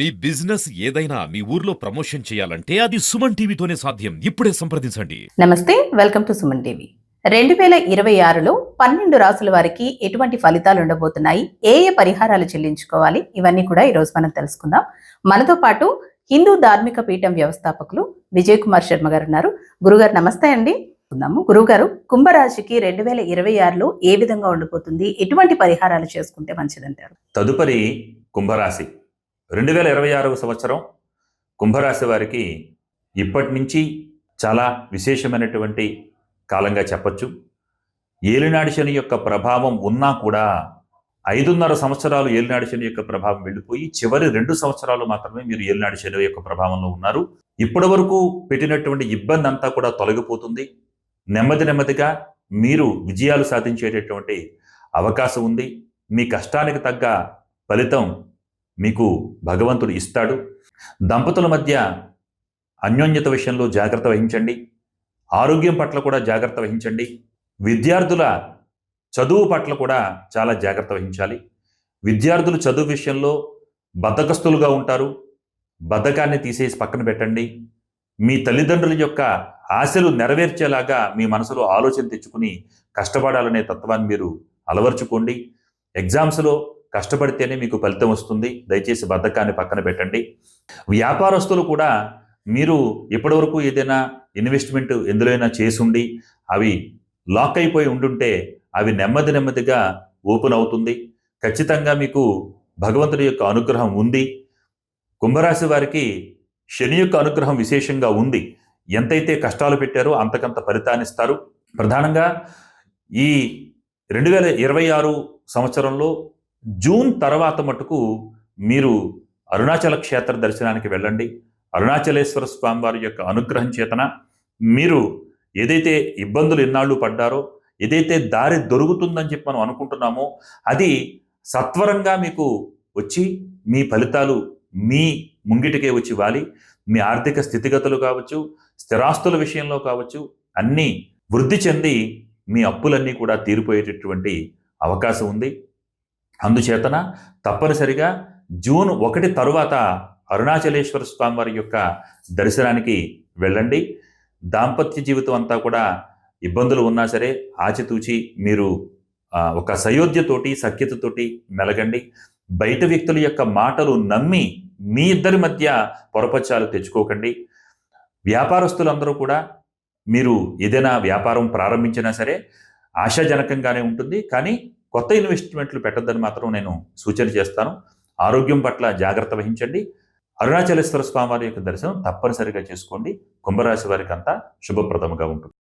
మీ business ఏదైనా మీ ఊర్లో promotion చేయాలంటే అది సుమన్ టీవీతోనే సాధ్యం. ఇప్పుడే సంప్రదించండి. నమస్తే, వెల్కమ్ టు సుమన్ టీవీ. 2026లో 12 రాసుల వారికి ఎటువంటి ఫలితాలు ఉండబోతున్నాయి, ఏ ఏ పరిహారాలు చెల్లించుకోవాలి, ఇవన్నీ కూడా ఈరోజు మనం తెలుసుకుందాం. మనతో పాటు హిందూ ధార్మిక పీఠం వ్యవస్థాపకులు విజయ్ కుమార్ శర్మ గారు ఉన్నారు. గురుగారు నమస్తే అండి. గురుగారు, కుంభరాశికి 2026లో ఏ విధంగా ఉండబోతుంది, ఎటువంటి పరిహారాలు చేసుకుంటే మంచిదంటారు? తదుపరి కుంభరాశి 2026 సంవత్సరం కుంభరాశి వారికి ఇప్పటి నుంచి చాలా విశేషమైనటువంటి కాలంగా చెప్పచ్చు. ఏలినాడి శని యొక్క ప్రభావం ఉన్నా కూడా 5.5 సంవత్సరాలు ఏలినాడి శని యొక్క ప్రభావం వెళ్ళిపోయి చివరి 2 సంవత్సరాలు మాత్రమే మీరు ఏలినాడి శని యొక్క ప్రభావంలో ఉన్నారు. ఇప్పటి వరకు పెట్టినటువంటి ఇబ్బంది అంతా కూడా తొలగిపోతుంది. నెమ్మదిగా మీరు విజయాలు సాధించేటటువంటి అవకాశం ఉంది. మీ కష్టానికి తగ్గ ఫలితం మీకు భగవంతుడు ఇస్తాడు. దంపతుల మధ్య అన్యోన్యత విషయంలో జాగ్రత్త వహించండి. ఆరోగ్యం పట్ల కూడా జాగ్రత్త వహించండి. విద్యార్థుల చదువు పట్ల కూడా చాలా జాగ్రత్త వహించాలి. విద్యార్థులు చదువు విషయంలో బద్ధకస్తులుగా ఉంటారు. బద్ధకాన్ని తీసేసి పక్కన పెట్టండి. మీ తల్లిదండ్రుల యొక్క ఆశలు నెరవేర్చేలాగా మీ మనసులో ఆలోచన తెచ్చుకుని కష్టపడాలనే తత్వాన్ని మీరు అలవర్చుకోండి. ఎగ్జామ్స్లో కష్టపడితేనే మీకు ఫలితం వస్తుంది. దయచేసి బద్ధకాన్ని పక్కన పెట్టండి. వ్యాపారస్తులు కూడా మీరు ఇప్పటివరకు ఏదైనా ఇన్వెస్ట్మెంట్ ఎందులోనైనా చేసుండి అవి లాక్ అయిపోయి ఉండుంటే అవి నెమ్మదిగా ఓపెన్ అవుతుంది. ఖచ్చితంగా మీకు భగవంతుడి యొక్క అనుగ్రహం ఉంది. కుంభరాశి వారికి శని యొక్క అనుగ్రహం విశేషంగా ఉంది. ఎంతైతే కష్టాలు పెట్టారో అంతకంత ఫలితాన్నిస్తారు. ప్రధానంగా ఈ 2026 సంవత్సరంలో జూన్ తర్వాత మటుకు మీరు అరుణాచల క్షేత్ర దర్శనానికి వెళ్ళండి. అరుణాచలేశ్వర స్వామి వారి యొక్క అనుగ్రహం చేతన మీరు ఏదైతే ఇబ్బందులు ఎన్నాళ్ళు పడ్డారో, ఏదైతే దారి దొరుకుతుందని చెప్పి మనం అనుకుంటున్నామో అది సత్వరంగా మీకు వచ్చి మీ ఫలితాలు మీ ముంగిటికే వచ్చి వాలి. మీ ఆర్థిక స్థితిగతులు కావచ్చు, స్థిరాస్తుల విషయంలో కావచ్చు, అన్నీ వృద్ధి చెంది మీ అప్పులన్నీ కూడా తీరిపోయేటటువంటి అవకాశం ఉంది. అందుచేతన తప్పనిసరిగా జూన్ 1 తరువాత అరుణాచలేశ్వర స్వామి వారి యొక్క దర్శనానికి వెళ్ళండి. దాంపత్య జీవితం అంతా కూడా ఇబ్బందులు ఉన్నా సరే ఆచితూచి మీరు ఒక సయోధ్యతోటి సఖ్యతతోటి మెలగండి. బయట వ్యక్తుల యొక్క మాటలు నమ్మి మీ ఇద్దరి మధ్య పొరపచ్చాలు తెచ్చుకోకండి. వ్యాపారస్తులందరూ కూడా మీరు ఏదైనా వ్యాపారం ప్రారంభించినా సరే ఆశాజనకంగానే ఉంటుంది. కానీ కొత్త ఇన్వెస్ట్మెంట్లు పెట్టద్దని మాత్రం నేను సూచన చేస్తాను. ఆరోగ్యం పట్ల జాగ్రత్త వహించండి. అరుణాచలేశ్వర స్వామి వారి యొక్క దర్శనం తప్పనిసరిగా చేసుకోండి. కుంభరాశి వారికి అంతా శుభప్రదముగా ఉంటుంది.